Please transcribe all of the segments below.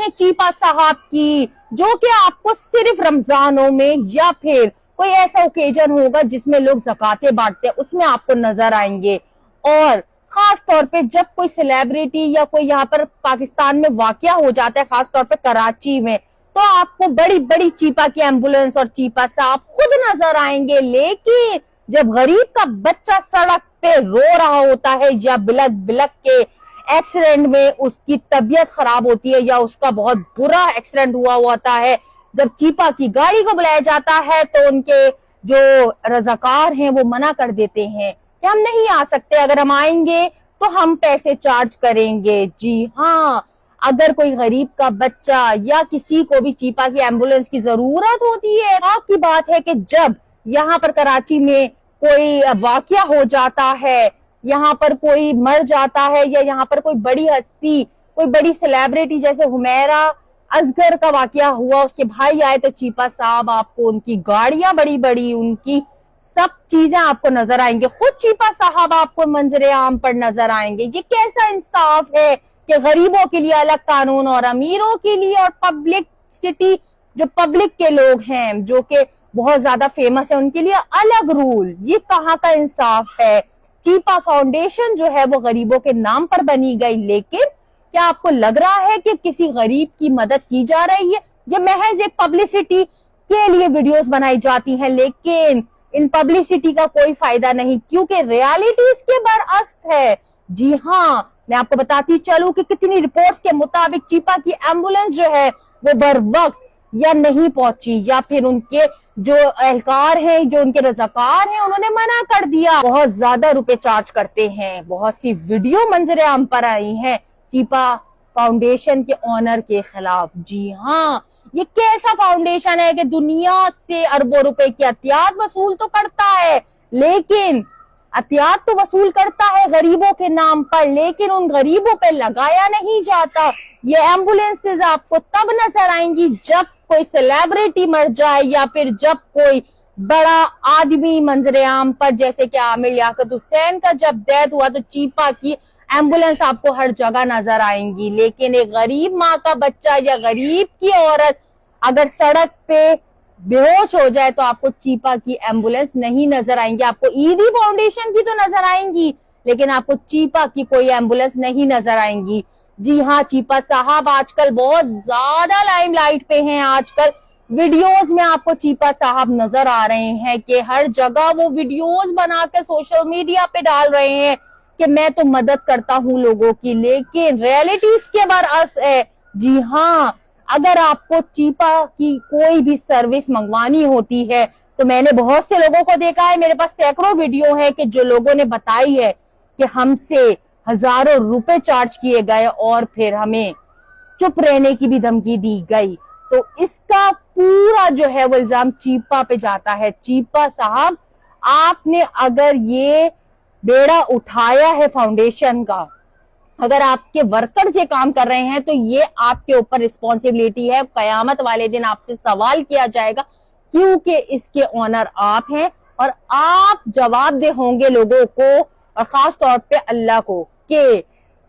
हैं चीपा साहब की, जो कि आपको सिर्फ रमजानों में या फिर कोई ऐसा ओकेजन होगा जिसमें लोग ज़कातें बांटते हैं उसमें आपको नजर आएंगे। और खास तौर पे जब कोई सेलिब्रिटी या कोई यहाँ पर पाकिस्तान में वाकया हो जाता है, खास तौर पे कराची में, तो आपको बड़ी बड़ी चीपा की एम्बुलेंस और चीपा साहब खुद नजर आएंगे। लेकिन जब गरीब का बच्चा सड़क पे रो रहा होता है या बिलक बिलक के एक्सीडेंट में उसकी तबीयत खराब होती है या उसका बहुत बुरा एक्सीडेंट हुआ होता है, जब चीपा की गाड़ी को बुलाया जाता है तो उनके जो रजाकार हैं वो मना कर देते हैं कि हम नहीं आ सकते, अगर हम आएंगे तो हम पैसे चार्ज करेंगे। जी हाँ, अगर कोई गरीब का बच्चा या किसी को भी चीपा की एम्बुलेंस की जरूरत होती है, आपकी बात है कि जब यहाँ पर कराची में कोई वाकया हो जाता है, यहाँ पर कोई मर जाता है या यहाँ पर कोई बड़ी हस्ती, कोई बड़ी सेलिब्रिटी जैसे हुमैरा असगर का वाकया हुआ, उसके भाई आए तो चीपा साहब आपको उनकी गाड़ियां बड़ी बड़ी, उनकी सब चीजें आपको नजर आएंगे, खुद चीपा साहब आपको मंजरे आम पर नजर आएंगे। ये कैसा इंसाफ है कि गरीबों के लिए अलग कानून और अमीरों के लिए और पब्लिक सिटी जो पब्लिक के लोग हैं जो कि बहुत ज्यादा फेमस है उनके लिए अलग रूल। ये कहाँ का इंसाफ है? चीपा फाउंडेशन जो है वो गरीबों के नाम पर बनी गई, लेकिन क्या आपको लग रहा है कि किसी गरीब की मदद की जा रही है? ये महज एक पब्लिसिटी के लिए वीडियोस बनाई जाती हैं, लेकिन इन पब्लिसिटी का कोई फायदा नहीं, क्योंकि रियलिटी इसके बरअक्स है। जी हाँ, मैं आपको बताती चलूं कि कितनी रिपोर्ट्स के मुताबिक चीपा की एम्बुलेंस जो है वो बर वक्त या नहीं पहुंची, या फिर उनके जो एहलकार हैं, जो उनके रजाकार हैं, उन्होंने मना कर दिया, बहुत ज्यादा रुपए चार्ज करते हैं। बहुत सी वीडियो मंजरे आम पर आई हैं चीपा फाउंडेशन के ऑनर के खिलाफ। जी हाँ, ये कैसा फाउंडेशन है कि दुनिया से अरबों रुपए की अतियात वसूल तो करता है, लेकिन अतियात तो वसूल करता है गरीबों के नाम पर, लेकिन उन गरीबों पे लगाया नहीं जाता। ये एम्बुलेंसेज आपको तब नजर आएंगी जब कोई सेलिब्रिटी मर जाए या फिर जब कोई बड़ा आदमी मंजरे आम पर, जैसे कि आमिर लियाकत हुसैन का जब डेथ हुआ तो चीपा की एम्बुलेंस आपको हर जगह नजर आएंगी। लेकिन एक गरीब माँ का बच्चा या गरीब की औरत अगर सड़क पे बेहोश हो जाए तो आपको चीपा की एम्बुलेंस नहीं नजर आएंगी। आपको ईदी फाउंडेशन की तो नजर आएंगी, लेकिन आपको चीपा की कोई एम्बुलेंस नहीं नजर आएंगी। जी हाँ, चीपा साहब आजकल बहुत ज्यादा लाइमलाइट पे हैं। आजकल वीडियोस में आपको चीपा साहब नजर आ रहे हैं कि हर जगह वो वीडियोस बनाकर सोशल मीडिया पे डाल रहे हैं कि मैं तो मदद करता हूँ लोगों की, लेकिन रियलिटी इसके बरअक्स है। जी हाँ, अगर आपको चीपा की कोई भी सर्विस मंगवानी होती है तो मैंने बहुत से लोगों को देखा है, मेरे पास सैकड़ों वीडियो है कि जो लोगों ने बताई है कि हमसे हजारों रुपए चार्ज किए गए और फिर हमें चुप रहने की भी धमकी दी गई। तो इसका पूरा जो है वो इल्जाम चीपा पे जाता है। चीपा साहब, आपने अगर ये बेड़ा उठाया है फाउंडेशन का, अगर आपके वर्कर्स ये काम कर रहे हैं तो ये आपके ऊपर रिस्पॉन्सिबिलिटी है। कयामत वाले दिन आपसे सवाल किया जाएगा, क्योंकि इसके ऑनर आप हैं और आप जवाबदेह होंगे लोगों को और खास तौर पे अल्लाह को, कि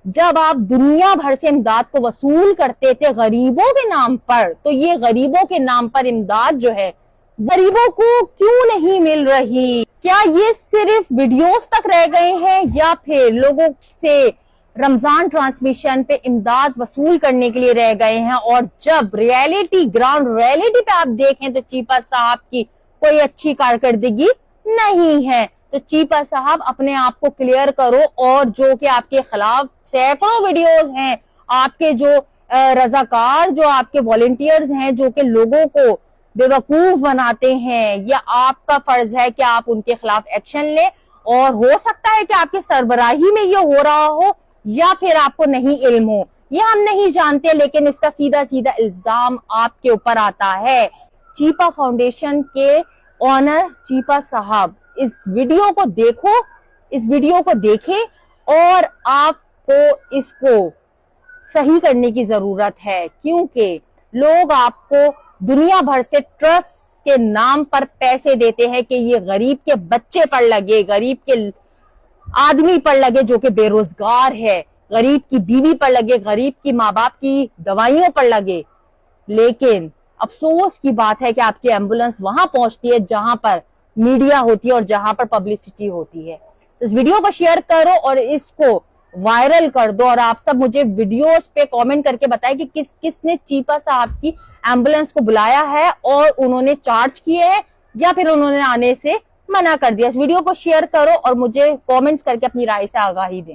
जब आप दुनिया भर से इमदाद को वसूल करते थे गरीबों के नाम पर, तो ये गरीबों के नाम पर इमदाद जो है गरीबों को क्यों नहीं मिल रही? क्या ये सिर्फ वीडियोस तक रह गए हैं या फिर लोगों से रमजान ट्रांसमिशन पे इमदाद वसूल करने के लिए रह गए हैं? और जब रियलिटी, ग्राउंड रियलिटी पे आप देखें तो चीपा साहब की कोई अच्छी कारकर्दगी नहीं है। तो चीपा साहब, अपने आप को क्लियर करो, और जो कि आपके खिलाफ सैकड़ों वीडियोस हैं, आपके जो रजाकार, जो आपके वॉलंटियर्स हैं जो कि लोगों को बेवकूफ बनाते हैं, या आपका फर्ज है कि आप उनके खिलाफ एक्शन लें। और हो सकता है कि आपकी सरबराही में ये हो रहा हो या फिर आपको नहीं इल्म हो, ये हम नहीं जानते, लेकिन इसका सीधा सीधा इल्जाम आपके ऊपर आता है। चीपा फाउंडेशन के ऑनर चीपा साहब, इस वीडियो को देखो, इस वीडियो को देखें और आपको इसको सही करने की जरूरत है, क्योंकि लोग आपको दुनिया भर से ट्रस्ट के नाम पर पैसे देते हैं कि ये गरीब के बच्चे पर लगे, गरीब के आदमी पर लगे जो कि बेरोजगार है। गरीब की बीवी पर लगे, गरीब की माँ बाप की दवाइयों पर लगे। लेकिन अफसोस की बात है कि आपकी एम्बुलेंस वहां पहुंचती है जहां पर मीडिया होती है और जहां पर पब्लिसिटी होती है। इस वीडियो को शेयर करो और इसको वायरल कर दो, और आप सब मुझे वीडियोस पे कमेंट करके बताएं कि किसने चीपा साहब की एम्बुलेंस को बुलाया है और उन्होंने चार्ज किए हैं या फिर उन्होंने आने से मना कर दिया। इस वीडियो को शेयर करो और मुझे कमेंट्स करके अपनी राय से आगाही दें।